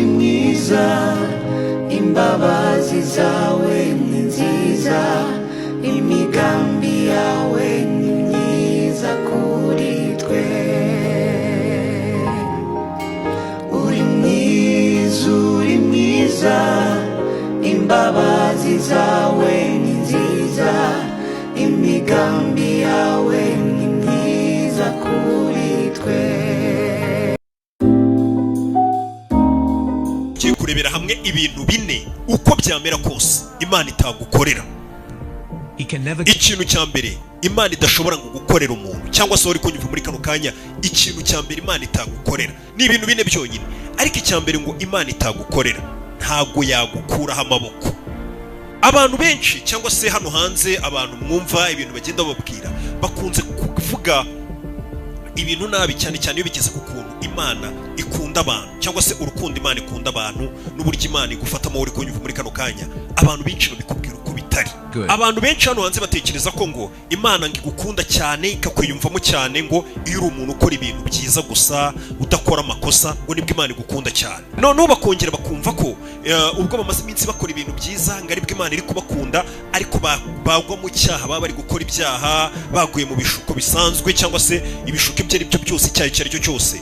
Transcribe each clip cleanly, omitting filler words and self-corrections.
mwiza, imbabazi zawe ni nziza, imigambi yawe ni myiza kuri twe. Uri mwiza, imbabazi zawe ni nziza, imigambi yawe ni myiza kuri twe. Tugiye kurebera hamwe ibintu bine uko byamera kose Imana itagukorera. Ikintu cya mbere Imana idashobora ngo gukorera umuntu, cyangwa se uri kunyumva muri kano kanya, ikintu cya mbere Imana itagukorera ni ibintu bine byonyine. Ariko icya mbere ngo Imana itagukorera, ntago yagukuraho amaboko. Abantu benshi cyangwa se hano hanze abantu mwumva ibintu bagenda bababwira bakunze kuvuga ibintu nabi, cyane cyane iyo bigeze ku kuntu Imana ikunda abantu, cyangwa se urukundo Imana ikunda abantu n'uburyo Imana igufatamo uri kunyumva muri kano kanya. Abantu benshi babikubwira uko bitari. Abantu benshi hano hanze batekereza ko ngo Imana ngigukunda cyane ikakwiyumvamo cyane, ngo iyo uri umuntu ukora ibintu byiza gusa udakora amakosa ngo nibwo Imana igukunda cyane. Noneho bakongera bakumva ko ubwo bamaze iminsi bakora ibintu byiza ngo aribwo Imana iri kubakunda, ariko bagwa mu cyaha, baba bari gukora ibyaha, baguye mu bishuko bisanzwe cyangwa se ibishuko ibyo ari byo byose, icyaha icyo ari cyo cyose.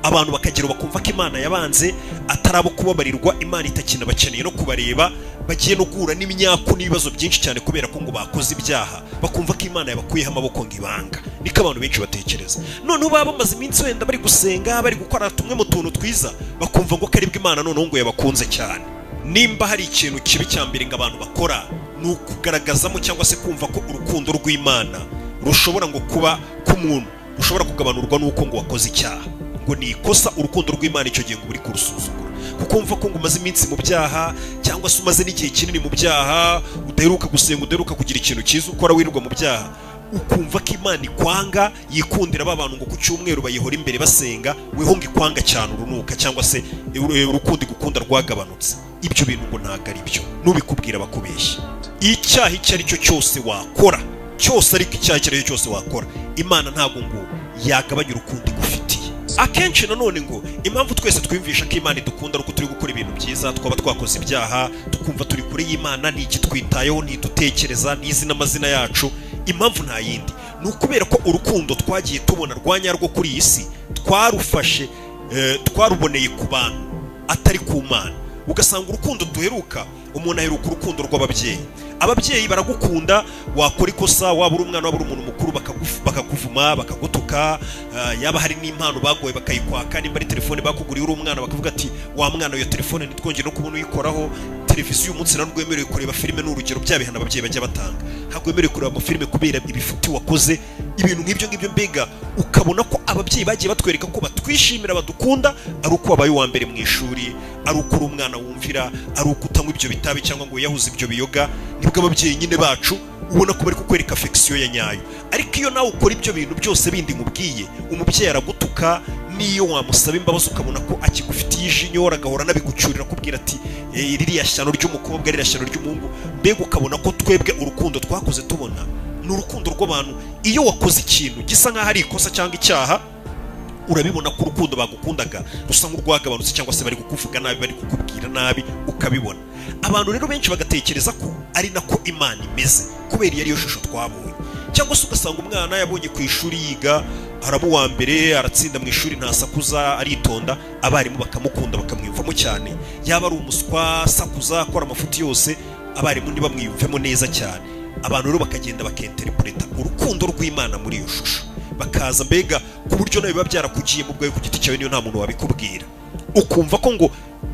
Abantu bakagira bakumva ko Imana yabanze atarabo kubabarirwa, Imana itakina bakeneye no kubareba, bagiye no guhura n'imyaku n'ibibazo byinshi cyane kubera ko ngo bakoze ibyaha, bakumva ko Imana yabakuyeho amaboko ngo ibanga. Niko abantu benshi batekereza. Noneho baba bamaze iminsi wenda bari gusenga, bari gukora tumwe mu tuntu twiza, bakumva ngo karibwo Imana noneho ngo yabakunze cyane. Nimba hari ikintu kibi cya mbere ngo abantu bakora ni ukugaragazamo cyangwa se kumva ko urukundo rw'Imana rushobora ngo kuba k'umuntu rushobora kugabanurwa n'uko ngo wakoze icyaha, ngo ni ikosa urukundo rw'Imana icyo gihe ngo uri kurusuzugura, kuko umva ko ngo umaze iminsi mu byaha cyangwa se umaze n'igihe kinini mu byaha, udaheruka gusenga, udaheruka kugira ikintu cyiza ukora, wirirwa mu byaha, ukumva ko Imana ikwanga, yikundira abantu ngo ku cyumweru bayihora imbere basenga, weho ngo ikwanga cyane urunuka, cyangwa se urukundo igukunda rwagabanutse. Ibyo bintu ngo ntago ari byo, nubikubwira bakubeshya. Icyaha icyo ari cyo cyose wakora cyose, ariko icyaha icyo ari cyo cyose wakora, Imana ntago ngo yagabanya urukundo igufitiye. Akenshi nanone ngo impamvu twese twiyumvisha ko Imana idukunda ari uko turi gukora ibintu byiza, twaba twakoze ibyaha tukumva turi kure y'Imana, n'iki twitayeho, ntidutekereza, n'izi n'amazina yacu. Impamvu nta yindi, ni ukubera ko urukundo twagiye tubona rwanyarwo kuri iyi si twarufashe, twaruboneye ku bantu atari ku Mana. Ugasanga urukundo duheruka, umuntu aheruka urukundo rw'ababyeyi. Ababyeyi baragukunda, wakora ikosa, waba uri umwana, waba uri umuntu mukuru, bakakuvuma, bakagutuka, yaba hari n'impano bagoye bakayikwaka, nimba ari telefone bakuguriye uri umwana bakavuga ati wa mwana iyo telefone ntitwongere no kubona uyikoraho. Televiziyo uyu munsi narwo wemerewe kureba filime, n'urugero bya bihana ababyeyi bajya batanga, ntabwo wemerewe kureba amafilime kubera ibifuti wakoze, ibintu nk'ibyo ngibyo. Mbega ukabona ko ababyeyi bagiye batwereka ko batwishimira, badukunda, ari uko wabaye uwa mbere mu ishuri, ari uko uri umwana wumvira, ari uko utanywa ibyo bitabi cyangwa ngo yahuze ibyo biyoga. Nibwo ababyeyi nyine bacu ubona ko bari kukwereka affection ya nyayo. Ariko iyo nawe ukora ibyo bintu byose bindi nkubwiye, umubyeyi aragutuka, niyo wamusaba imbabazi ukabona ko akigufitiye ijinyo, agahora nabigucyurira kubwira ati ririya shyano ry'umukobwa, ririya shyano ry'umuhungu. Mbega ukabona ko twebwe urukundo twakoze tubona ni urukundo rw'abantu. Iyo wakoze ikintu gisa nk'aho ari ikosa cyangwa icyaha, urabibona ko urukundo bagukundaga rusa nk'urwagabanutse, cyangwa se bari kukuvuga nabi, bari kukubwira nabi, ukabibona. Abantu rero benshi bagatekereza ko ari nako Imana imeze kubera iyo ariyo shusho twabonye. Cyangwa se ugasanga umwana yabonye ku ishuri yiga, araba uwa mbere, aratsinda mu ishuri, ntasakuza, aritonda, abarimu bakamukunda, bakamwiyumvamo cyane. Yaba ari umuswa, sakuza, akora amafuti yose, abarimu ntibamwiyumvemo neza cyane. Abantu rero bakagenda bakinterpreta urukundo rw'Imana muri iyo shusho, bakaza mbega ku buryo nawe biba byarakugiye mu bwawe ku giti cyawe, niyo nta muntu wabikubwira. Ukumva ko ngo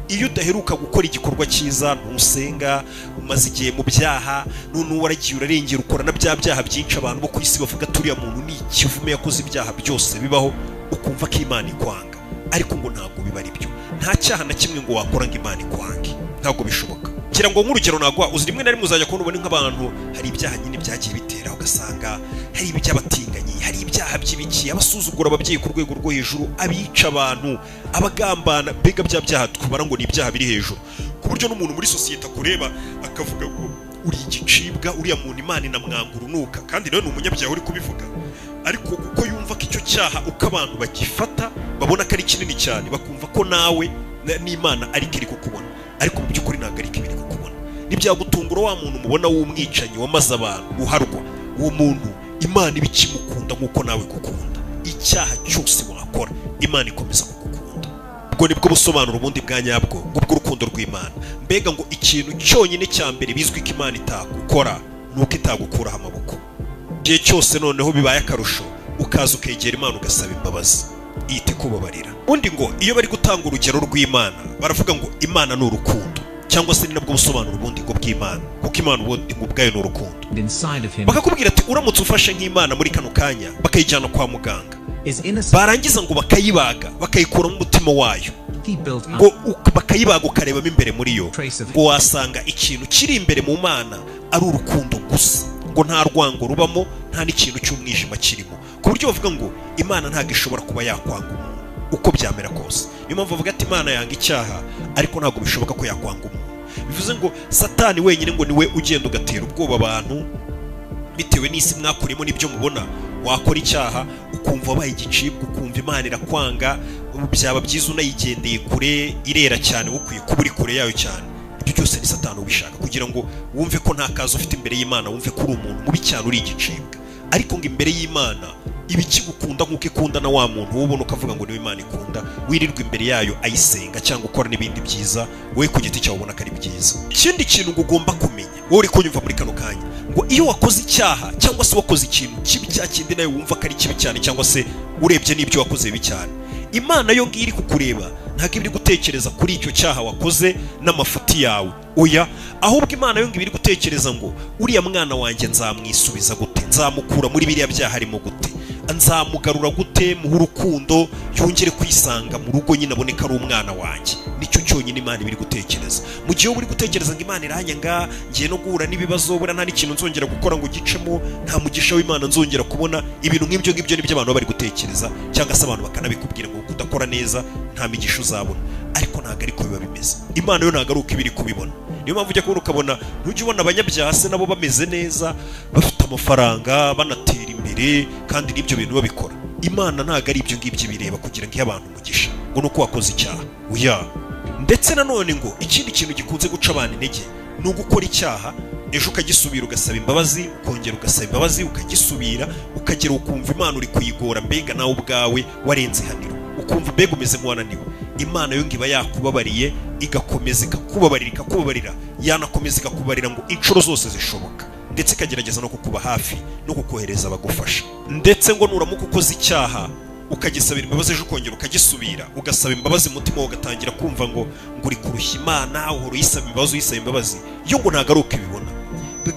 iyo udaheruka gukora igikorwa cyiza, ntusenga, umaze igihe mu byaha, none waragiye urarengera ukora na bya byaha byinshi abantu bo ku isi bavuga turiya muntu ni ikivume, yakoze ibyaha byose bibaho, ukumva ko Imana ikwanga. Ariko ngo ntabwo biba ari byo, nta cyaha na kimwe ngo wakora ngo Imana ikwange, ntabwo bishoboka. Kira ngo nk'urugero nagwa, uzi rimwe na rimwe uzajya kubona ubone nk'abantu hari ibyaha nyine byagiye bitera, ugasanga hari iby'abatinganyi, hari ibyaha by'ibiki, abasuzugura ababyeyi ku rwego rwo hejuru, abica abantu, abagambana. Mbega bya byaha twubara ngo ni ibyaha biri hejuru, ku buryo n'umuntu muri sosiyete akureba akavuga ngo uri igicibwa, uriya muntu Imana inamwanga urunuka, kandi nawe ni umunyabyaha uri kubivuga. ariko kuko yumva ko icyo cyaha uko abantu bagifata babona ko ari kinini cyane, bakumva ko nawe n'Imana ariko iri kukubona, ariko mu by'ukuri ntabwo ariko iri kukubona. Ntibyagutungura wa muntu mubona w'umwicanyi wamaze abantu uharwa, uwo muntu Imana iba ikimukunda nk'uko nawe gukunda. Icyaha cyose wakora Imana ikomeza kugukunda. Ubwo nibwo busobanuro ubundi bwa nyabwo bw'urukundo rw'Imana. Mbega ngo ikintu cyonyine cya mbere bizwi ko Imana itagukora nuko itagukuraho amaboko. Igihe cyose noneho bibaye akarusho ukaza ukegera Imana ugasaba imbabazi, ihita ikubabarira. Undi ngo iyo bari gutanga urugero rw'Imana baravuga ngo Imana ni urukundo, cyangwa se ni nabwo busobanuro ubundi ngo bw'Imana, kuko Imana ubundi ngo ubwayo ni urukundo. Bakakubwira ati uramutse ufashe nk'Imana muri kano kanya bakayijyana kwa muganga, barangiza ngo bakayibaga bakayikuramo umutima wayo, ngo bakayibaga ukarebamo imbere muri yo, ngo wasanga ikintu kiri imbere mu Mana ari urukundo gusa, ngo nta rwango rubamo, nta n'ikintu cy'umwijima kirimo, ku buryo bavuga ngo Imana ntabwo ishobora kuba yakwanga umuntu uko byamera kose. Niyo mpamvu bavuga ati Imana yanga icyaha ariko ntabwo bishoboka ko yakwanga umuntu. Bivuze ngo Satani wenyine ngo niwe ugenda ugatera ubwoba abantu bitewe n'isi mwakurimo n'ibyo mubona. Wakora icyaha ukumva wabaye igicibwa, ukumva Imana irakwanga, byaba byiza unayigendeye kure, irera cyane, ukwiye kuba uri kure yayo cyane. Ibyo byose ni Satani ubishaka kugira ngo wumve ko nta kazi ufite imbere y'Imana, wumve ko uri umuntu mubi cyane, uri igicibwa. Ariko ngo imbere y'Imana iba ikigukunda nk'uko ikunda na wa muntu ubona ukavuga ngo niwe Imana ikunda, wirirwa imbere yayo ayisenga cyangwa ukora n'ibindi byiza, wowe ku giti cyawe ubona ko ari byiza. Ikindi kintu ngo ugomba kumenya wowe uri kunyumva muri kano kanya, ngo iyo wakoze icyaha cyangwa se wakoze ikintu kibi cya kindi nawe wumva ko ari kibi cyane, cyangwa se urebye n'ibyo wakoze bibi cyane, Imana yo ngiye iri kukureba ntabwo iri gutekereza kuri icyo cyaha wakoze n'amafuti yawe, oya, ahubwo Imana yo ngiye iri gutekereza ngo uriya mwana wanjye nzamwisubiza gute, nzamukura muri biriya byaha arimo gute, nzamugarura gute mu urukundo yongere kwisanga mu rugo nyine aboneka ari umwana wanjye. Nicyo cyonyine Imana ibiri gutekereza. Mu gihe uri gutekereza ngo Imana iranyanga, ngiye no guhura n'ibibazo, bura nta n'ikintu nzongera gukora ngo gicemo, nta mugisha w'Imana nzongera kubona, ibintu nk'ibyo ngibyo nibyo abantu bari gutekereza, cyangwa se abantu bakanabikubwira ngo kudakora neza nta migisha uzabona. Ariko ntabwo ariko biba bimeze. Imana yo ntabwo ari uko ibiri kubibona. Niyo mpamvu ujya kubona ukabona ntujya ubona abanyabyaha se nabo bameze neza, bafite amafaranga, banatera imbere, kandi n'ibyo bintu babikora. Imana ntabwo ari ibyo ngibyo bireba kugira ngo ihe abantu umugisha ngo nuko wakoze icyaha, oya. Ndetse nanone ngo ikindi kintu gikunze guca abantu intege ni ugukora icyaha, ejo ukagisubira ugasaba imbabazi, ukongera ugasaba imbabazi, ukagisubira, ukagera ukumva Imana uri kuyigora, mbega nawe ubwawe warenze ihaniro, ukumva mbega umeze nk'uwananiwe. Imana yo ngiba yakubabariye, igakomeza ikakubabarira, yanakomeza ikakubarira ngo inshuro zose zishoboka, ndetse ikagerageza no kukuba hafi no kukohereza abagufasha. Ndetse ngo nuramuka ukoze icyaha ukagisabira imbabazi, ejo ukongera ukagisubira, ugasaba imbabazi, umutima wawe ugatangira kumva ngo uri kurushya Imana, uhora uyisaba imbabazi, yo ngo ntabwo ari uko ibibona.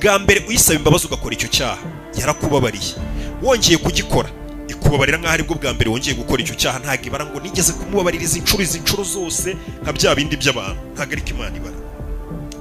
Bwa mbere uyisaba imbabazi ugakora icyo cyaha, yarakubabariye, wongeye kugikora ikubabarira nk'aho aribwo bwa mbere wongeye gukora icyo cyaha. Ntabwo ibara ngo nigeze kumubabaririza inshuro zose nka bya bindi by'abantu, ntabwo ariko Imana ibara.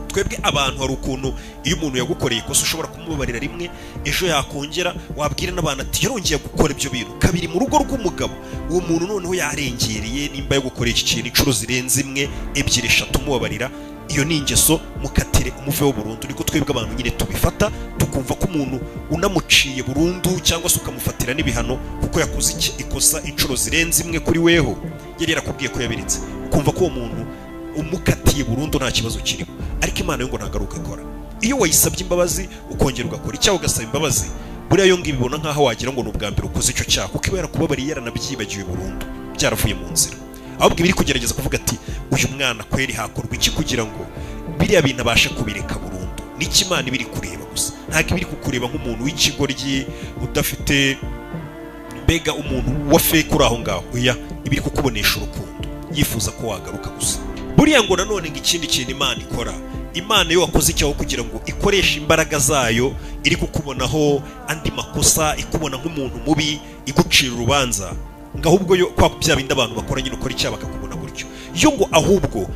Twebwe abantu hari ukuntu iyo umuntu yagukoreye ikosa ushobora kumubabarira rimwe, ejo yakongera wabwira n'abantu ati yarongeye gukora ibyo bintu kabiri mu rugo rw'umugabo, uwo muntu noneho yarengereye, nimba yo gukorera iki kintu inshuro zirenze imwe, ebyiri, eshatu umubabarira, iyo ni ingeso, mukatire umuveho burundu. Niko twebwe abantu nyine tubifata, tukumva ko umuntu unamuciye burundu cyangwa se ukamufatira n'ibihano kuko yakoze ikosa inshuro zirenze imwe kuri weho, yari yarakubwiye ko yabiritse, ukumva ko uwo muntu umukatiye burundu nta kibazo kirimo. Ariko Imana yo ngo ntabwo ari uko ikora. Iyo wayisabye imbabazi ukongera ugakora icyaha ugasaba imbabazi, buriya yo ngibi ibona nk'aho wagira ngo ni ubwa mbere ukoze icyo cyaha, kuko iba yarakubabariye yaranabyibagiwe burundu, byaravuye mu nzira. Ahubwo ibiri kugerageza kuvuga ati uyu mwana kweri hakorwa iki kugira ngo biriya bintu abashe kubireka burundu. N'iki Imana ibiri kureba gusa, ntabwo ibiri kukureba nk'umuntu w'ikigoryi udafite, mbega umuntu wa fake uri aho ngaho, oya, ibiri kukubonesha urukundo, yifuza ko wagaruka gusa. Buriya ngo nanone ngo ikindi kintu Imana ikora, Imana yo wakoze icyaho kugira ngo ikoreshe imbaraga zayo, iri kukubonaho andi makosa, ikubona nk'umuntu mubi, igucira urubanza, ngo ahubwo yo kwa bya bindi abantu bakora nyine ukora icyaha bakakubona gutyo, yo ngo ahubwo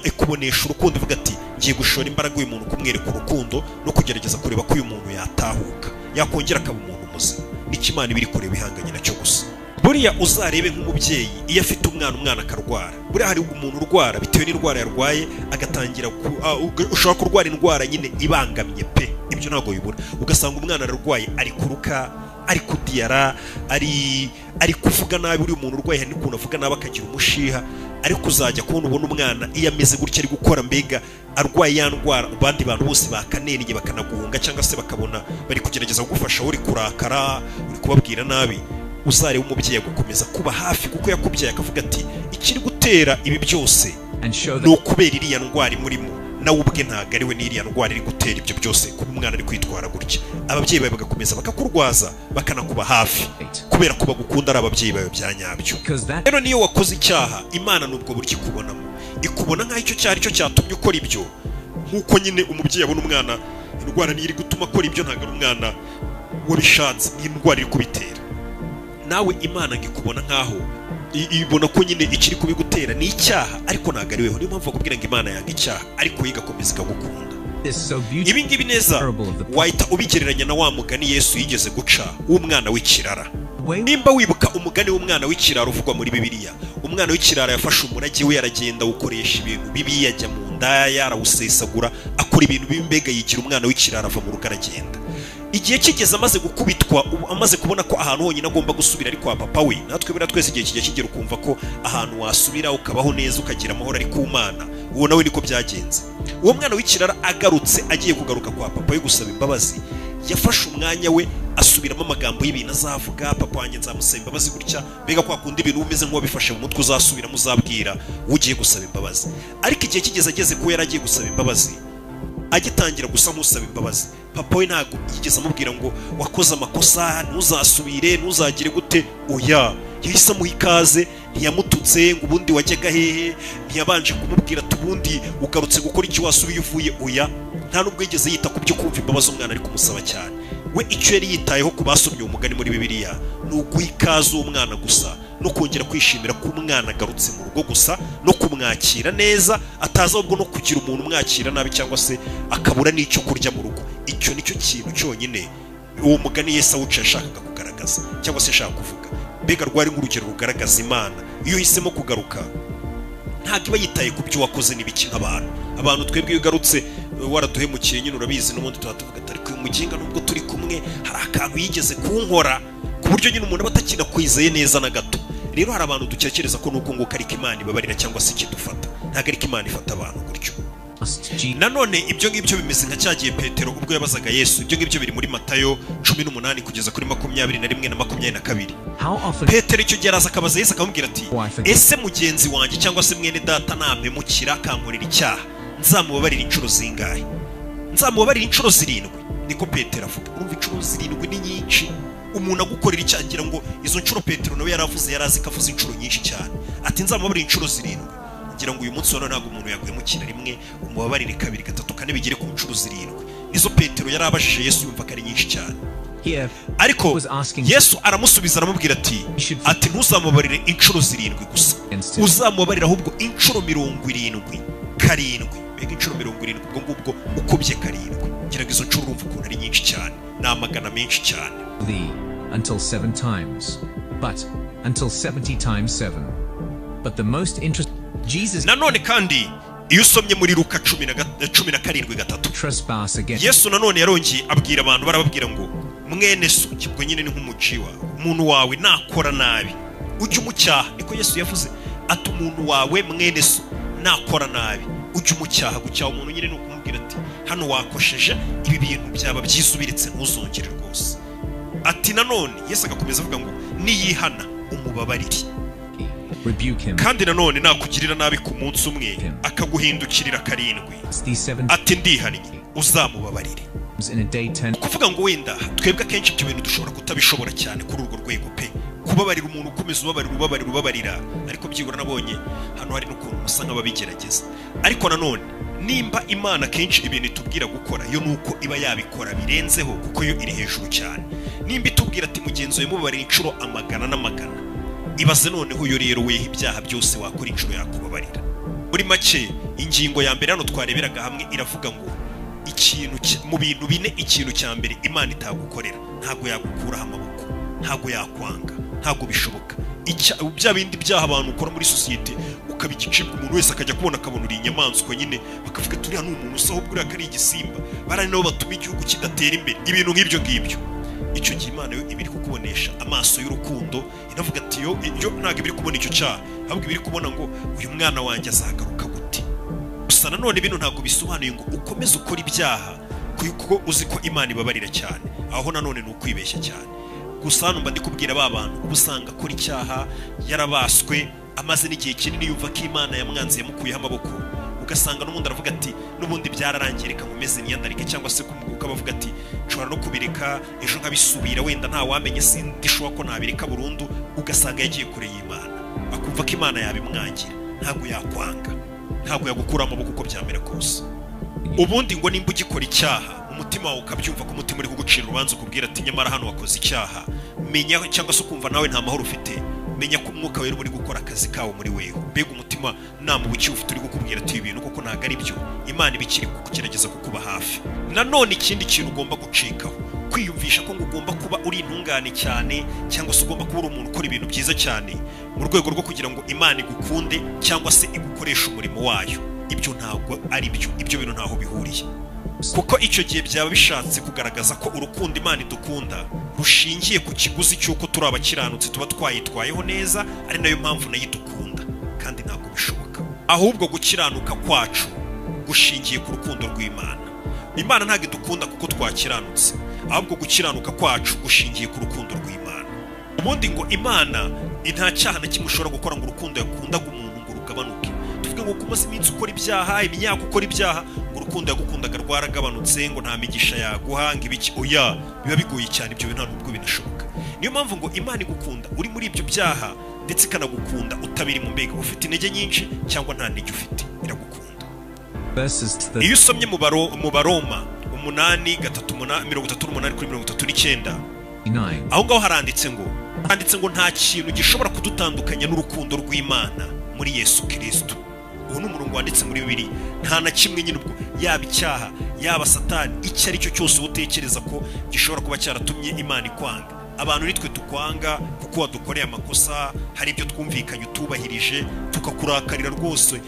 ikubonesha urukundo, ivuga ati ngiye gushora imbaraga uyu muntu kumwereka urukundo no kugerageza kureba ko uyu muntu yatahuka, yakongera akaba umuntu muzima. N'iki Imana ibiri kureba ihanganye nacyo gusa. Buriya uzarebe nk'umubyeyi iyo afite umwana akarwara, buriya hari umuntu urwara bitewe n'indwara yarwaye agatangira ushobora kurwara indwara nyine ibangamye pe, ibyo ntabwo bibura, ugasanga umwana ararwaye ari kuruka, ari kudiyara, ari kuvuga nabi, uri umuntu urwaye hari n'ukuntu avuga nabi akagira umushiha, ariko uzajya kubona ubona umwana iyo ameze gutya ari gukora mbega arwaye ya ndwara, abandi bantu bose bakanenye bakanaguhunga cyangwa se bakabona bari kugerageza kugufasha, uri kurakara, uri kubabwira nabi, uzareba umubyeyi agukomeza kuba hafi kuko yakubyaye akavuga ati ikiri gutera ibi byose ni ukubera iriya ndwara imurimo, nawe ubwe ntabwo ari we n'iriya ndwara iri gutera ibyo byose kuba umwana ari kwitwara gutya. Ababyeyi bawe bagakomeza bakakurwaza bakanakuba hafi kubera ko bagukunda, ari ababyeyi bawe bya nyabyo. Rero niyo wakoze icyaha, Imana nubwo buryo ikubonamo, ikubona nk'aho icyo cyari cyo cyatumye ukora ibyo, nk'uko nyine umubyeyi abona umwana indwara niyo iri gutuma akora ibyo, ntabwo ari umwana wabishatse, ni indwara iri kubitera. Nawe Imana ngikubona nk'aho ibona ko nyine ikiri kubigutera ni icyaha, ariko ntabwo ari weho. Niyo mpamvu bakubwira ngo Imana yanga icyaha, ariko yigakomeza ikagukunda. Ibi ngibi neza wahita ubigereranya na wa mugani Yesu yigeze guca w'umwana w'ikirara. Nimba wibuka umugani w'umwana w'ikirara uvugwa muri Bibiliya, umwana w'ikirara yafashe umurage we, aragenda awukoresha ibintu bibi, yajya mu ndaya, arawusesagura, akora ibintu bibi, mbega yigira umwana w'ikirara, ava mu rugo aragenda. Igihe kigeze amaze gukubitwa, amaze kubona ko ahantu honyine agomba gusubira ari kwa papa we, natwe bira twese igihe kijya kigera ukumva ko ahantu wasubira ukabaho neza ukagira amahoro ari ku Mana, uwo nawe niko byagenze. Uwo mwana w'ikirara agarutse, agiye kugaruka kwa papa we gusaba imbabazi, yafashe umwanya we asubiramo amagambo y'ibintu azavuga, papa wanjye nzamusaba imbabazi gutya, mbega kwa kundi ibintu umeze nk'uwabifashe mu mutwe uzasubiramo uzabwira ugiye gusaba imbabazi. Ariko igihe kigeze ageze ko yari agiye gusaba imbabazi, agitangira gusa nk'usaba imbabazi, papa we ntabwo yigeze amubwira ngo wakoze amakosa ntuzasubire ntuzagire gute, oya, yahise amuha ikaze, ntiyamututse ngo ubundi wajyaga hehe, ntiyabanje kumubwira ati ubundi ugarutse gukora iki wasubiye uvuye, oya, nta nubwo yigeze yita ku byo kumva imbabazi umwana ari kumusaba cyane. We icyo yari yitayeho ku basomye umugani muri Bibiliya ni uguha ikaze umwana gusa, no kongera kwishimira ko umwana agarutse mu rugo gusa, no kumwakira neza, ataza ahubwo no kugira umuntu umwakira nabi cyangwa se akabura n'icyo kurya mu rugo. Icyo nicyo kintu cyonyine uwo mugani Yesu awuca yashakaga kugaragaza cyangwa se yashaka kuvuga. Mbega rwari nk'urugero rugaragaza Imana iyo uhisemo kugaruka, ntabwo iba yitaye ku byo wakoze n'ibiki abantu twebwe iyo ugarutse waraduhemukiye nyine urabizi, n'ubundi tuvuga ati ariko uyu muginga nubwo turi kumwe hari akantu yigeze kunkora, ku buryo nyine umuntu aba atakinakwizeye neza na gato. Rero hari abantu dutekereza ko nuko nguko ariko Imana ibabarira cyangwa se ikidufata, ntabwo ariko Imana ifata abantu gutyo. Nanone ibyo ngibyo bimeze nka cyagiye Petero ubwo yabazaga Yesu, ibyo ngibyo biri muri Matayo 18 kugeza kuri 21 na 22. Petero icyo gihe araza akabaza Yesu akamubwira ati, ese mugenzi wanjye cyangwa se mwene data nampemukira akankorera icyaha, nzamubabarira inshuro zingahe? Nzamubabarira inshuro 7. Niko Petero avuga. Urumva inshuro 7 ni nyinshi. Umuntu agukorera icyaha, ngira ngo izo nshuro Petero nawe yaravuze, yarazi ko avuze inshuro nyinshi cyane, ati nzamubabarira inshuro 7. Ngira ngo uyu munsi wano ntabwo umuntu yaguhemukira rimwe umubabarire 2, 3, 4 bigere ku nshuro 7. Nizo Petero yarabajije Yesu, yumva ko ari nyinshi cyane. Ariko Yesu aramusubiza aramubwira ati ntuzamubabarire inshuro 7 gusa, uzamubabarira ahubwo inshuro 70 karindwi. Mbega inshuro 70 ubwo ngubwo ukubye 7. Ngira ngo izo nshuro urumva ukuntu ari nyinshi cyane, ni amagana menshi cyane. Until 7 times, but until 70 times 7. But the most interesting Jesus. Nanone kandi iyo usomye muri Luka 17:3, Yesu nanone yarongeye abwira abantu, barababwira ngo mwene so, kibwo nyine ni nk'umuciwa, umuntu wawe nakora nabi ujye umucyaha. Niko Yesu yavuze ati umuntu wawe mwene so nakora nabi ujye umucyaha. Gucyaha umuntu nyine ni ukumubwira ati hano wakosheje, ibi bintu byaba byisubiritse ntuzongere rwose. Ati nanone Yesu agakomeza avuga ngo niyihana umubabarire, kandi nanone nakugirira nabi ku munsi umwe akaguhindukirira 7, ati ndihannye uzamubabarire. Kuvuga ngo wenda twebwe akenshi ibyo bintu dushobora kutabishobora cyane kuri urwo rwego pe, kubabarira umuntu ukomeza ubabarira, ariko byibura nabonye hano hari n'ukuntu musa nk'ababigerageza. Ariko nanone nimba Imana kenshi ibintu itubwira gukora yo nuko iba yabikora birenzeho, kuko yo iri hejuru cyane. Nimba itubwira ati mugenzi wawe mubabarira inshuro amagana n'amagana, ibaze noneho yo rero wehe ibyaha byose wakora inshuro yakubabarira. Muri make ingingo ya mbere hano twareberaga hamwe iravuga ngo mu bintu bine, ikintu cya mbere Imana itagukorera, ntago yagukuraho amaboko, ntago yakwanga, ntago bishoboka. Bya bindi byaha abantu ukora muri societe ukabigicibwa, umuntu wese akajya kubona akabona uri inyamaswa nyine, bakavuga turi hano umuntu usaho bwura kari igisimba, barani nabo batuma igihugu kidatera imbere, ibintu nk'ibyo ngibyo. icyo gihe Imana yo ibiri kukubonesha amaso y'urukundo, iravuga ati yo ntabwo ibiri kubona icyo cyaha, ahubwo ibiri kubona ngo uyu mwana wanjye azagaruka gute. Gusa nanone bino ntabwo bisobanuye ngo ukomeze ukora ibyaha kuko uzi ko Imana ibabarira cyane, aho nanone ni ukwibeshya cyane. Gusa hano mba ndi kubwira ba bantu uba usanga akora icyaha yarabaswe, amaze n'igihe kinini yumva ko Imana yamwanze yamukuyeho amaboko, ugasanga n'ubundi aravuga ati n'ubundi byararangiye reka nkomeze niyandarike, cyangwa se ukabavuga ati nshobora no kubireka ejo nkabisubira, wenda nta wamenye sindishoboka ko nabireka burundu. Ugasanga yagiye kure y'Imana, akumva ko Imana yabimwangira, ntabwo yakwanga, ntabwo yagukura amaboko uko byamera kose. Ubundi ngo nimba ugikora icyaha umutima wawe ukabyumva ko umutima uri kugucira urubanza ukubwira ati nyamara hano wakoze icyaha, menya cyangwa se ukumva nawe nta mahoro ufite, menya ko umwuka wera uri gukora akazi kawo muri wewe. Mbega umutima namubuki ufite uri gukubwira ati ibintu koko ntago ari byo, Imana ibikiri kugerageza kukuba hafi. Nanone ikindi kintu ugomba gucikaho, kwiyumvisha ko ngo ugomba kuba uri intungane cyane, cyangwa se ugomba kuba uri umuntu ukora ibintu byiza cyane mu rwego rwo kugira ngo Imana igukunde cyangwa se igukoreshe umurimo wayo. Ibyo ntabwo ari byo, ibyo bintu ntaho bihuriye, kuko icyo gihe byaba bishatse kugaragaza ko urukundo Imana idukunda rushingiye ku kiguzi cy'uko turi abakiranutsi, tuba twayitwayeho neza, ari nayo mpamvu nayo idukunda, kandi ntabwo bishoboka. Ahubwo gukiranuka kwacu gushingiye ku rukundo rw'Imana. Imana ntabwo idukunda kuko twakiranutse, ahubwo gukiranuka kwacu gushingiye ku rukundo rw'Imana. Ubundi ngo Imana nta cyaha na kimwe ushobora gukora ngo urukundo yakundaga umuntu ngo rugabanuke. Tuvuge ngo kumaze iminsi ukora ibyaha, imyaka ukora ibyaha, ngo urukundo yagukundaga rwaragabanutse, ngo nta migisha yaguha ngo ibiki. Oya, biba bigoye cyane, ibyo bintu ntabwo binashoboka. Niyo mpamvu ngo Imana igukunda uri muri ibyo byaha, ndetse ikanagukunda utabiri mu mbega ufite intege nyinshi cyangwa nta ntege ufite, iragukunda. Iyo usomye mu Baroma 8:38-39, aho ngaho haranditse ngo nta kintu gishobora kudutandukanya n'urukundo rw'Imana muri Yesu Kristo. Ubu ni umurongo wanditse muri Bibiliya. Nta na kimwe nyine ubwo, yaba icyaha yaba Satani, icyo ari cyo cyose utekereza ko gishobora kuba cyaratumye Imana ikwanga. Abantu nitwe tukwanga kuko wadukoreye amakosa, hari ibyo twumvikanye utubahirije, tukakurakarira rwose,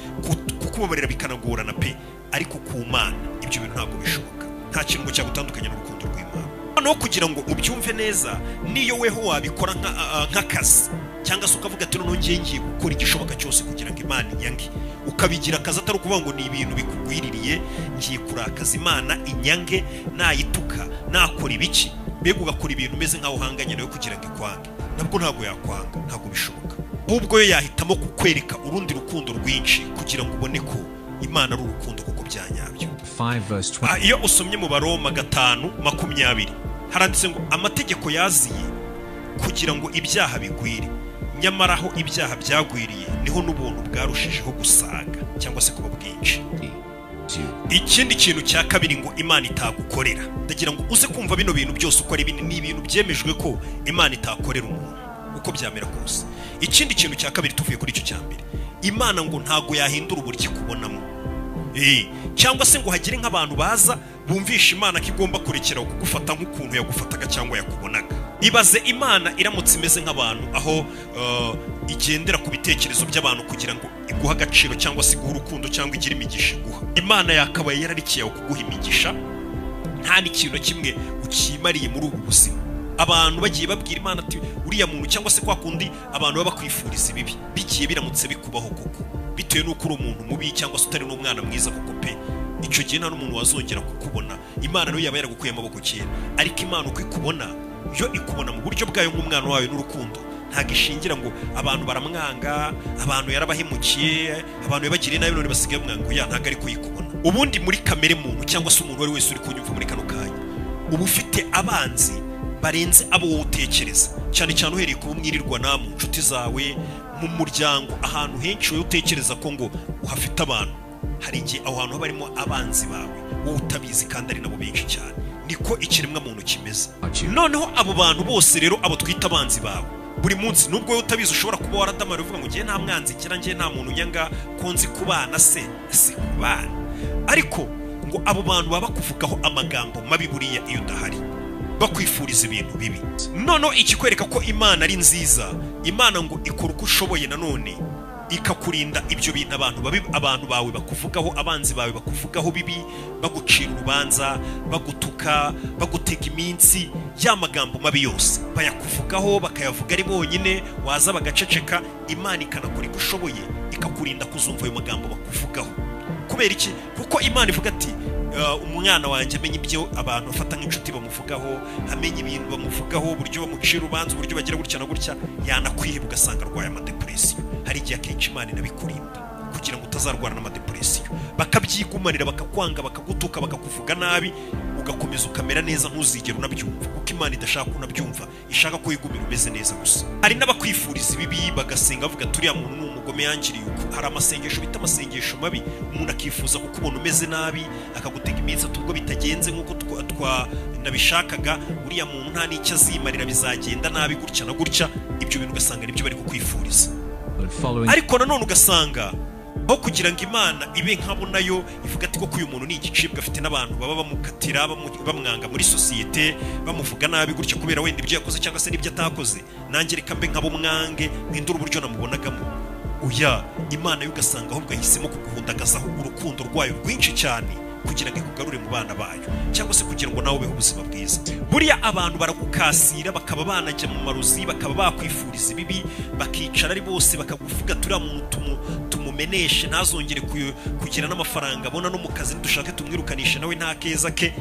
kukubabarira bikanagorana pe. Ariko ku Mana ibyo bintu ntabwo bishoboka, nta kintu ngo cyagutandukanya n'urukundo rw'Imana. Noneho kugira ngo ubyumve neza, niyo weho wabikora nk'akazi, cyangwa se ukavuga ati noneho ngiye gukora igishoboka cyose kugira ngo Imana inyange, ukabigira akazi, atari ukuvuga ngo ni ibintu bikugwiririye, ngiye kurakaza Imana inyange, nayituka nakora ibiki, mbega ugakora ibintu umeze nk'aho uhanganye nawe kugira ngo ikwange, nabwo ntabwo yakwanga, ntabwo bishoboka. Ahubwo yo yahitamo kukwereka urundi rukundo rwinshi kugira ngo ubone ko Imana ari urukundo kuko byanyabyo. Iyo usomye mu Baroma 5:20 haranditse ngo amategeko yaziye kugira ngo ibyaha bigwire, nyamara aho ibyaha byagwiriye niho n'ubuntu bwarushijeho gusaga cyangwa se kuba bwinshi. Ikindi kintu cya kabiri ngo Imana itagukorera, ndagira ngo uze kumva bino bintu byose uko ari binini, ni ibintu byemejwe ko Imana itakorera umuntu uko byamera kose. Ikindi kintu cya kabiri tuvuye kuri icyo cya mbere, Imana ngo ntago yahindura uburyo kubonamo, cyangwa se ngo hagire nk'abantu baza bumvisha Imana ko igomba kurekera kugufata nk'ukuntu yagufataga cyangwa yakubonaga. Ibaze Imana iramutse imeze nk'abantu, aho igendera ku bitekerezo by'abantu kugira ngo iguha agaciro cyangwa se iguha urukundo cyangwa igire imigisha iguha. Imana yakabaye yararikiye kuguha imigisha, nta n'ikintu kimwe ukimariye muri ubu buzima. Abantu bagiye babwira Imana ati uriya muntu, cyangwa se kwa kundi abantu baba bakwifuriza ibibi, bigiye biramutse bikubaho koko, bitewe n'uko uri umuntu mubi cyangwa se utari n'umwana mwiza koko pe, icyo gihe nta n'umuntu wazongera kukubona. Imana niyo yaba yaragukuye amaboko kera, ariko Imana uko ikubona, yo ikubona mu buryo bwayo nk'umwana wayo n'urukundo. Ntabwo ishingira ngo abantu baramwanga, abantu yarabahemukiye, abantu yabagiriye nabi none basigaye bamwanga. Ya ntabwo ariko yikubona. Ubundi muri kamere muntu, cyangwa se umuntu wari wese uri kunyumva muri kano kanya, uba ufite abanzi barenze abo wowe utekereza, cyane cyane uhereye ku mwirirwa mu nshuti zawe, mu muryango, ahantu henshi wowe utekereza ko ngo uhafite abantu, hari igihe aho hantu haba harimo abanzi bawe wowe utabizi, kandi ari nabo benshi cyane. Niko ikiremwa muntu kimeze. Noneho abo bantu bose rero, abo twita abanzi bawe, buri munsi nubwo wowe utabizi ushobora kuba waradamara uvuga ngo ngiye nta mwanzi kira, ngiye nta muntu nyanga ko nzi kubana se kubana, ariko ngo abo bantu baba bakuvugaho amagambo mabi buriya iyo udahari, bakwifuriza ibintu bibi. Noneho ikikwereka ko Imana ari nziza, Imana ngo ikora uko ushoboye nanone ikakurinda ibyo bintu abantu bawe bakuvugaho, abanzi bawe bakuvugaho bibi, bagucira urubanza, bagutuka, bagutega iminsi, ya magambo mabi yose bayakuvugaho, bakayavuga ari bonyine, waza bagaceceka. Imana ikanakora igushoboye ikakurinda kuzumva ayo magambo bakuvugaho. Kubera iki? Kuko Imana ivuga ati umwana wanjye amenye ibyo abantu bafata nk'inshuti bamuvugaho, amenye ibintu bamuvugaho, uburyo bamucira urubanza, uburyo bagira gutya na gutya, yanakwiheba ugasanga arwaye amadepresiyo. Hari igihe akenshi Imana inabikurinda kugira ngo utazarwara n'amadepresiyo, bakabyigumanira, bakakwanga, bakagutuka, bakakuvuga nabi, ugakomeza ukamera neza ntuzigere unabyumva, kuko Imana idashaka unabyumva, ishaka ko wigumira umeze neza gusa. Hari n'abakwifuriza ibibi bagasenga bavuga turiya muntu ni umugome yangiriye uko. Hari amasengesho bita amasengesho mabi, umuntu akifuza kukubona umeze nabi, akagutega iminsi ubwo bitagenze nk'uko nabishakaga, uriya muntu nta n'icyo azimarira, bizagenda nabi gutya na gutya. Ibyo bintu ugasanga nibyo bari kukwifuriza. Ariko nanone ugasanga aho kugira ngo Imana ibe nkabo nayo ivuga ati koko uyu muntu ni igicibwa, afite n'abantu baba bamukatira, bamwanga muri sosiyete, bamuvuga nabi gutya kubera wenda ibyo yakoze cyangwa se n'ibyo atakoze, nanjye reka mbe nkabo mwange, mpindura uburyo namubonagamo. Oya, Imana yo ugasanga ahubwo yahisemo kuguhundagazaho urukundo rwayo rwinshi cyane kugira ngo ikugarure mu bana bayo, cyangwa se kugira ngo nawe ubeho ubuzima bwiza. Buriya abantu baragukasira, bakaba banajya mu marozi, bakaba bakwifuriza ibibi, bakicara ari bose bakaguvuga turiya muntu tumumeneshe, ntazongere kugira n'amafaranga abona no mu kazi, dushake tumwirukanishe nawe nta keza ke.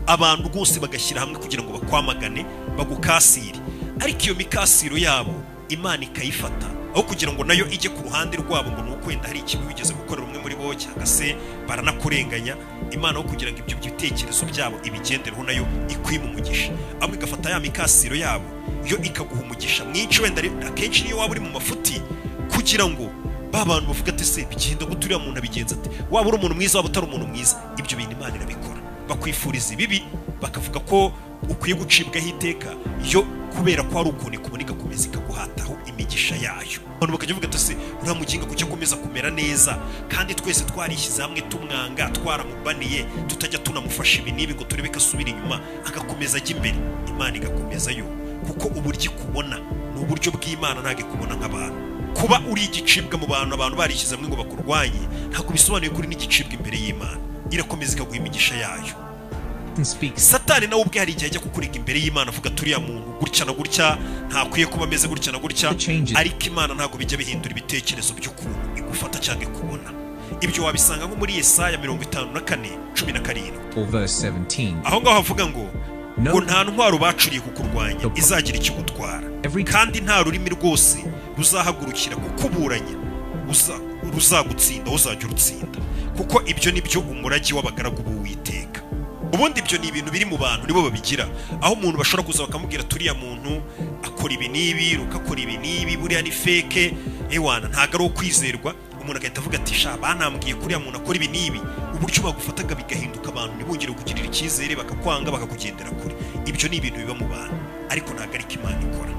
Abantu rwose bagashyira hamwe kugira ngo bakwamagane, bagukasire. Ariko iyo mikasiro yabo Imana ikayifata, aho kugira ngo nayo ijye ku ruhande rwabo ngo nuko wenda hari ikibi wigeze gukorera umwe muri bo cyangwa se baranakurenganya. Imana aho kugira ngo ibyo bitekerezo byabo ibigendereho nayo ikwima umugisha, ahubwo igafata ya mikasiro yabo yo ikaguha umugisha mwinshi, wenda akenshi niyo waba uri mu mafuti, kugira ngo ba bantu bavuga ati se bigenda gute uriya muntu abigenza ati, waba uri umuntu mwiza waba utari umuntu mwiza. Ibyo bintu Imana irabikora, bakwifuriza ibibi, bakavuga ko ukwiye gucibwaho iteka yo kubera ko hari ukuntu ikubona igakomeza ikaguhataho imigisha yayo. Abantu bakajya bavuga ati se uriya muginga kuki akomeza kumera neza, kandi twese twarishyize hamwe tumwanga, twaramubaniye, tutajya tunamufasha ibi n'ibi ngo turebe ko asubira inyuma agakomeza ajya imbere. Imana igakomeza yo, kuko uburyo ikubona ni uburyo bw'Imana, ntabwo ikubona nk'abantu. Kuba uri igicibwa mu bantu, abantu barishyize hamwe ngo bakurwanye, ntabwo bisobanuye ko uri n'igicibwa imbere y'Imana. Irakomeza ikaguha imigisha yayo. Satani nawe ubwe hari igihe ajya kukurega imbere y'Imana avuga turiya muntu gutya na gutya ntakwiye kuba ameze gutya na gutya, ariko Imana ntabwo bijya bihindura ibitekerezo by'ukuntu igufata cyangwa ikubona. Ibyo wabisanga nko muri Yesaya 54:17, aho ngaho havuga ngo nta ntwaro bacuriye kukurwanya izagira icyo gutwara, kandi nta rurimi rwose ruzahagurukira kukuburanya ruzagutsinda, uzajya urutsinda, kuko ibyo nibyo umurage w'abagaragu b'Uwiteka. Ubundi ibyo ni ibintu biri mu bantu nibo babigira, aho umuntu bashobora kuza bakamubwira turiya muntu akora ibi n'ibi, rukakora ibi n'ibi, buriya ni fake, ewana ntago ari ukwizerwa. Umuntu agahita avuga ati sha banambwiye kuriya muntu akora ibi n'ibi, uburyo bagufataga bigahinduka, abantu ntibongere kugirira icyizere, bakakwanga, bakakugendera kure. Ibyo ni ibintu biba mu bantu, ariko ntago ari Imana ikora.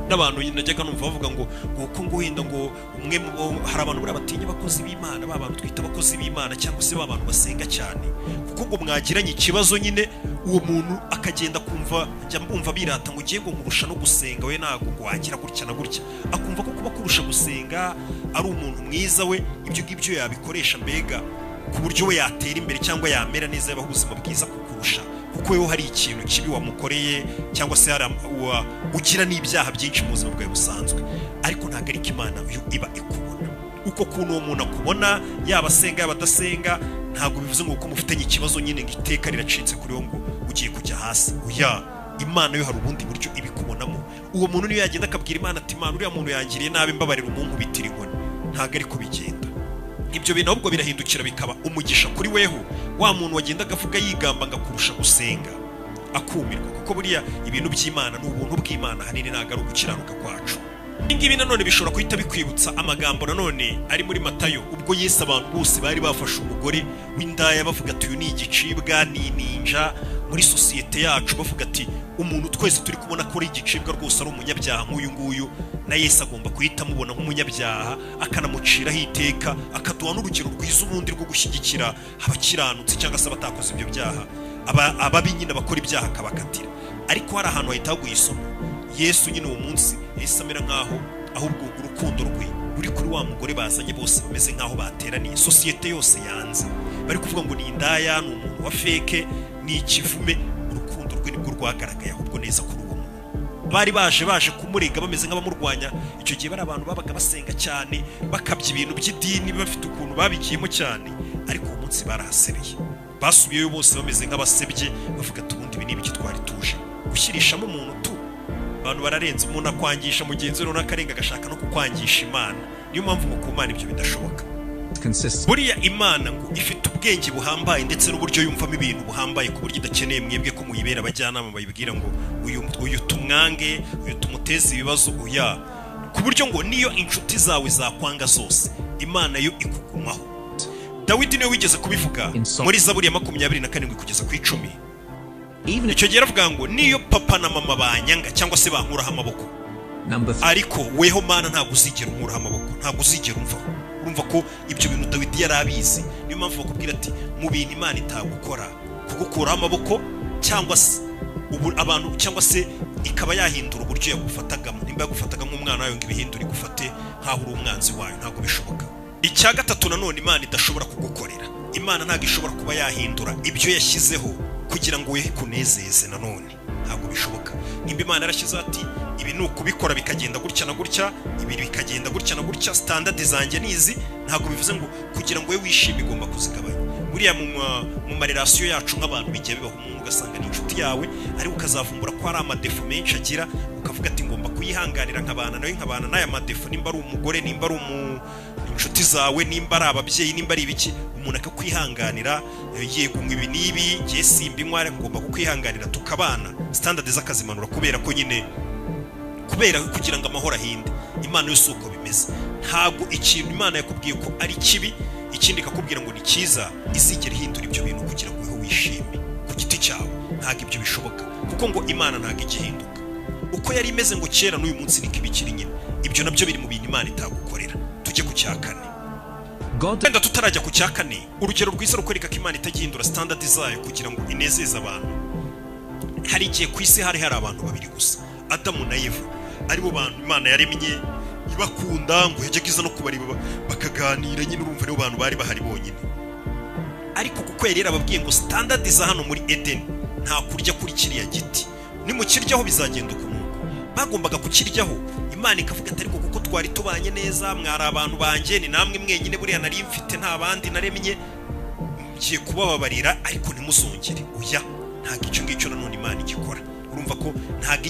N'abantu najyaga numva bavuga ngo uko ngo wenda ngo umwe hari abantu buri batinya abakozi b'Imana, ba bantu twita abakozi b'Imana cyangwa se ba bantu basenga cyane, kuko ngo mwagiranye ikibazo nyine uwo muntu akagenda kumva, njya mbumva birata ngo ugiye ngo nkurusha no gusenga, we ntago ngo wagira gutya na gutya, akumva ko kuba kurusha gusenga ari umuntu mwiza, we ibyo ngibyo yabikoresha mbega ku buryo we yatera imbere cyangwa yamera neza, yabaho ubuzima bwiza kukurusha, kuko wewe hari ikintu kibi wamukoreye cyangwa se ugira n'ibyaha byinshi mu buzima bwawe busanzwe. Ariko ntago ari Imana yo iba ikubona uko kuntu uwo muntu akubona, yaba asenga yaba adasenga, ntago bivuze ngo uko mufitanye ikibazo nyine ngo iteka riracitse kuri wo ngo ugiye kujya hasi. Oya, Imana yo hari ubundi buryo ibikubonamo. Uwo muntu niyo yagenda akabwira Imana ati Imana uriya muntu yangiriye nabi, mbabarira umuntu bitira inkoni, ntago ari ko bigenda. Ibyo bintu ahubwo birahindukira bikaba umugisha kuri weho, wa muntu wagenda agavuga yigamba ngakurusha gusenga akumirwa, kuko buriya ibintu by'Imana ni ubuntu bw'Imana, hanini ntago ari ugukiranuka kwacu. Ingibi nanone bishobora kuhita bikwibutsa amagambo nanone ari muri Matayo, ubwo Yesu abantu bose bari bafashe umugore w'indaya bavuga ati uyu ni igicibwa, ni ninja muri sosiyete yacu, bavuga ati umuntu twese turi kubona ko ari igicibwa rwose, ari umunyabyaha nk'uyu nguyu, na Yesu agomba kuhita amubona nk'umunyabyaha, akanamuciraho iteka, akaduha n'urugero rwiza ubundi rwo gushyigikira abakiranutsi cyangwa se abatakoze ibyo byaha, ababi nyine bakora ibyaha akabakatira. Ariko hari ahantu hahita haguye isomo. Yesu nyine uwo munsi Yesu amera nk'aho ahubwo urukundo rwe uri kuri wa mugore bazanye bose bameze nk'aho bateraniye, sosiyete yose yanze, bari kuvuga ngo ni indaya, ni umuntu wa feke, ni ikivume. Urukundo rwe nibwo rwagaragaye ahubwo neza kuri uwo muntu. Bari baje kumurega bameze nk'abamurwanya. Icyo gihe bari abantu babaga basenga cyane, bakabya ibintu by'idini, bafite ukuntu babigiyemo cyane, ariko uwo munsi barahasebeye. Basubiyeyo bose bameze nk'abasebye, bavuga ati ubundi ibi ni ibiki twari tuje gushyirishamo umuntu tu. Abantu bararenze, umuntu akwangisha mugenzi we n'akarenga agashaka no kukwangisha Imana. Niyo mpamvu ngo ku Mana ibyo bidashoboka. Buriya Imana ngo ifite ubwenge buhambaye ndetse n'uburyo yumvamo ibintu buhambaye ku buryo idakeneye mwebwe ko muyibera abajyanama bayibwira ngo uyu tumwange, uyu tumuteze ibibazo, oya. Ku buryo ngo niyo inshuti zawe zakwanga zose, Imana yo ikugumaho. Dawidi niwe wigeze kubivuga muri Zaburi ya 27 kugeza ku 10. Icyo gihe aravuga ngo niyo papa na mama banyanga cyangwa se bankuraho amaboko, ariko weho Mana ntabwo uzigera unkuraho amaboko, ntabwo uzigera umvaho. Urumva ko ibyo bintu Dawidi yarabizi. Niyo mpamvu bakubwira ati mu bintu Imana itagukora kugukuraho amaboko cyangwa se abantu cyangwa se ikaba yahindura uburyo yagufatagamo. Nimba yagufatagamo umwana wayo ngo ibihindure igufate nkaho uri umwanzi wayo, ntabwo bishoboka. Icya gatatu nanone Imana idashobora kugukorera, Imana ntabwo ishobora kuba yahindura ibyo yashyizeho kugira ngo wehe kunezeze. Nanone ntabwo bishoboka. Nimba Imana yarashyize ati ibi ni ukubikora bikagenda gutya na gutya, ibi bikagenda gutya na gutya, standard zanjye nizi, ntabwo bivuze ngo kugira ngo we wishime igomba kuzigabanya. Buriya mu marelation yacu nk'abantu bijya bibaho, umuntu ugasanga ni inshuti yawe ariko ukazavumbura ko hari amadefo menshi agira, ukavuga ati ngomba kuyihanganira nkabana nawe, nkabana n'aya madefo. Nimba ari umugore, nimba ari inshuti zawe, nimba ari ababyeyi, nimba ari ibiki, umuntu akakwihanganira, yego ibi nibi ngiye simba inkware, ngomba kukwihanganira tukabana, standard z'akazimanura kubera ko nyine kugira ngo amahoro ahinde. Imana yose uko bimeze, ntabwo ikintu Imana yakubwiye ko ari kibi ikindi ikakubwira ngo ni cyiza izigera ihindura ibyo bintu kugira ngo weho wishime ku giti cyawe. Ntabwo ibyo bishoboka, kuko ngo Imana ntabwo igihinduka. Uko yari imeze ngo kera n'uyu munsi niko ibikiri nyine. Ibyo nabyo biri mu bintu Imana itagukorera. Tujye ku cya kane. Wenda tutarajya ku cya kane, urugero rwiza rukwereka ko Imana itagihindura standard zayo kugira ngo inezeze abantu. Hari igihe ku isi hari abantu babiri gusa, Adamu na Eva, aribo bantu Imana yaremye ibakunda ngo yajyagiza no kubareba bakaganira. Nyine urumva aribo bantu bari bahari bonyine, ariko kuko yari yarababwiye ngo standard za hano muri Eden nta kurya kuri kiriya giti, nimukiryaho bizagenda ukuntu. Bagombaga kukiryaho, Imana ikavuga ati ariko kuko twari tubanye neza, mwari abantu banjye, ni namwe mwenyine buriya nari mfite, nta bandi naremye, ngiye kubababarira ariko ntimuzongere. Oya, ntabwo icyo ngicyo nanone Imana igikora. Urumva ko ntabwo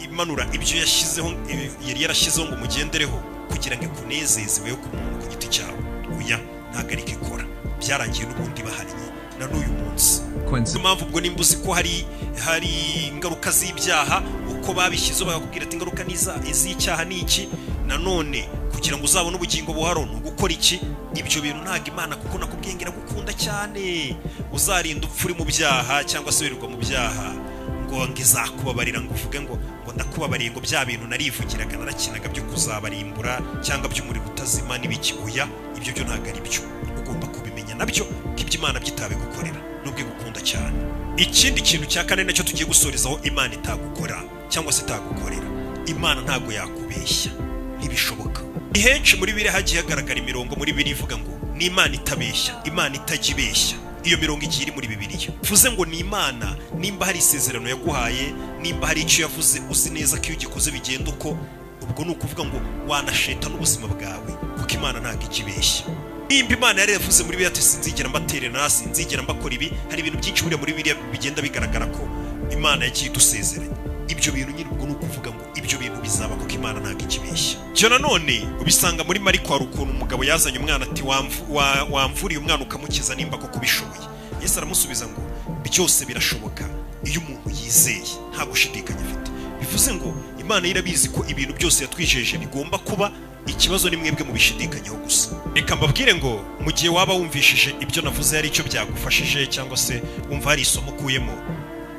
imanura ibyo yashyizeho, yari yarashyizeho ngo mugendereho kugira ngo ikunezeze wewe ku muntu ku giti cyawe. Oya, ntabwo ariko ikora. Byarangiye n'ubundi bahariye na n'uyu munsi. Niyo mpamvu ubwo nimba uzi ko hari ingaruka z'ibyaha, uko babishyizeho bakakubwira ati ingaruka iz'icyaha ni iki, nanone kugira ngo uzabone ubugingo buharo ni ugukora iki. Ibyo bintu ntabwo Imana, kuko nakubwiye ngo iragukunda cyane, uzarinda upfa uri mu byaha cyangwa se wirirwa mu byaha ngo izakubabarira, ngo uvuge ngo ndakubabariye, ngo bya bintu narivugiraga narakinaga byo kuzabarimbura cyangwa by'umuriro utazima n'ibiki. Oya, ibyo byo ntabwo ari byo. Ugomba kubimenya nabyo ko ibyo Imana byitabegukorera nubwo igukunda cyane. Ikindi kintu cya kane nacyo tugiye gusorezaho Imana itagukora cyangwa se itagukorera, Imana ntabwo yakubeshya, ntibishoboka. Henshi muri bire hagiye hagaragara imirongo muri biri ivuga ngo ni Imana itabeshya, Imana itajibeshya. Iyo mirongo igiye iri muri Bibiliya. Vuze ngo ni Imana, nimba hari isezerano yaguhaye, nimba hari icyo yavuze uzi neza ko iyo ugikoze bigenda uko, ubwo ni ukuvuga ngo wanasheta n'ubuzima bwawe, kuko Imana ntabwo ikibeshya. Nimba Imana yari yavuze muri Bibiliya ati sinzigera mbaterera, sinzigera mbakora ibi, hari ibintu byinshi buriya muri Bibiliya bigenda bigaragara ko Imana yagiye idusezeranya. Ibyo bintu nyine ubwo ni ukuvuga ngo ibyo bintu bizaba, kuko Imana ntabwo ikibeshya. Byo nanone ubisanga muri Mariko, hari ukuntu umugabo yazanye umwana ati wamvuriye umwana ukamukiza nimba koko bishoboye. Yesu aramusubiza ngo byose birashoboka iyo umuntu yizeye, nta gushidikanya afite. Bivuze ngo Imana irabizi ko ibintu byose yatwijeje bigomba kuba, ikibazo ni mwebwe mu bishidikanyaho gusa. Reka mbabwire ngo mu gihe waba wumvishije ibyo navuze hari icyo byagufashije cyangwa se wumva hari isomo ukuyemo,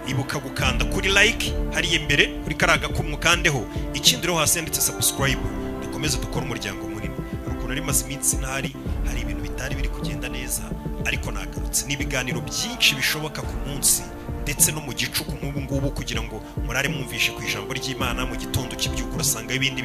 ibuka gukanda kuri like hariye imbere kuri karaga kumukandeho, ikindi rero hasi yanditse subscribe. Dukomeze dukora umuryango munini. Urukundo ari maze iminsi hari ibintu bitari biri kugenda neza, ariko nagarutse n'ibiganiro byinshi bishoboka ku munsi ndetse no mu gicuku nk'ubu ngubu, kugira ngo murare mwumvishe ku ijambo ry'Imana. Mu gitondo kibyuka urasanga ibindi